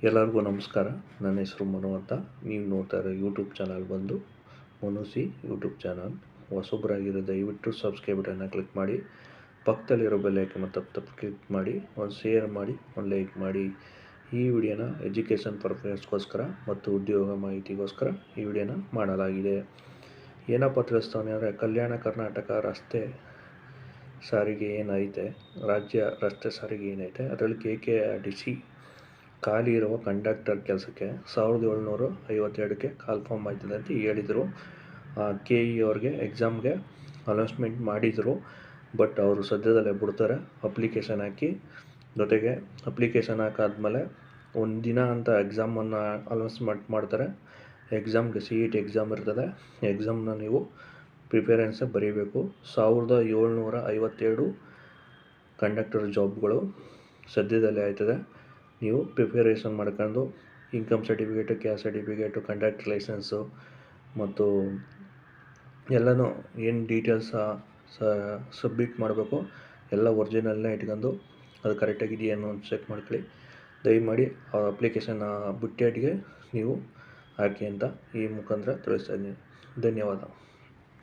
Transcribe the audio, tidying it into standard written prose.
ಎಲ್ಲರಿಗೂ ನಮಸ್ಕಾರ. ನನ್ನ ಹೆಸರು ಮನು ಅಂತ. ನೀವು ನೋಡ್ತಾ ಇರೋ ಯೂಟ್ಯೂಬ್ ಚಾನಲ್ ಬಂದು ಮನುಸಿ ಯೂಟ್ಯೂಬ್ ಚಾನಲ್. ಹೊಸೊಬ್ಬರಾಗಿರೋ ದಯವಿಟ್ಟು ಸಬ್ಸ್ಕ್ರೈಬ್ ಬಟನ್ನ ಕ್ಲಿಕ್ ಮಾಡಿ, ಪಕ್ಕದಲ್ಲಿರೋ ಬೆಲ್ ಐಕನ್ ತಪ್ಪು ಕ್ಲಿಕ್ ಮಾಡಿ, ಒಂದು ಶೇರ್ ಮಾಡಿ, ಒಂದು ಲೈಕ್ ಮಾಡಿ. ಈ ವಿಡಿಯೋನ ಎಜುಕೇಷನ್ ಪರ್ಪಸ್ಗೋಸ್ಕರ ಮತ್ತು ಉದ್ಯೋಗ ಮಾಹಿತಿಗೋಸ್ಕರ ಈ ವಿಡಿಯೋನ ಮಾಡಲಾಗಿದೆ. ಏನಪ್ಪ ತಿಳಿಸ್ತಾನೆ ಅಂದರೆ, ಕಲ್ಯಾಣ ಕರ್ನಾಟಕ ರಸ್ತೆ ಸಾರಿಗೆ ಏನೈತೆ, ರಾಜ್ಯ ರಸ್ತೆ ಸಾರಿಗೆ ಏನೈತೆ, ಅದರಲ್ಲಿ KKRTC ಖಾಲಿ ಇರುವ ಕಂಡಕ್ಟರ್ ಕೆಲಸಕ್ಕೆ 1752ಕ್ಕೆ ಕಾಲ್ ಫಾರ್ಮ್ ಆಯ್ತದೆ ಅಂತ ಹೇಳಿದರು. KE ಅವ್ರಿಗೆ ಎಕ್ಸಾಮ್ಗೆ ಅನೌನ್ಸ್ಮೆಂಟ್ ಮಾಡಿದರು. ಬಟ್ ಅವರು ಸದ್ಯದಲ್ಲೇ ಬಿಡ್ತಾರೆ. ಅಪ್ಲಿಕೇಶನ್ ಹಾಕಿ, ಜೊತೆಗೆ ಅಪ್ಲಿಕೇಶನ್ ಹಾಕಾದ್ಮೇಲೆ ಒಂದು ದಿನ ಅಂತ ಎಕ್ಸಾಮನ್ನು ಅನೌನ್ಸ್ಮೆಂಟ್ ಮಾಡ್ತಾರೆ. ಎಕ್ಸಾಮ್ಗೆ CET ಎಕ್ಸಾಮ್ ಇರ್ತದೆ. ಎಕ್ಸಾಮ್ನ ನೀವು ಪ್ರಿಫರೆನ್ಸ್ ಬರೀಬೇಕು. 1752 ಕಂಡಕ್ಟರ್ ಜಾಬ್ಗಳು ಸದ್ಯದಲ್ಲೇ ಆಯ್ತದೆ. ನೀವು ಪ್ರಿಪರೇಷನ್ ಮಾಡ್ಕೊಂಡು income certificate, caste certificate, conductor licence ಮತ್ತು ಎಲ್ಲನೂ ಏನು ಡೀಟೇಲ್ಸ ಸಬ್ಮಿಟ್ ಮಾಡಬೇಕು ಎಲ್ಲ ಒರಿಜಿನಲ್ನ ಇಟ್ಕೊಂಡು ಅದು ಕರೆಕ್ಟಾಗಿದೆಯೇನೋ ಅಂತ ಚೆಕ್ ಮಾಡ್ಕೊಳ್ಳಿ. ದಯಮಾಡಿ ಆ ಅಪ್ಲಿಕೇಶನ್ ಬುಟ್ಟೆಟ್ಗೆ ನೀವು ಹಾಕಿ ಅಂತ ಈ ಮುಖಾಂತರ ತಿಳಿಸ್ತಾ ಇದ್ದೀನಿ. ಧನ್ಯವಾದ.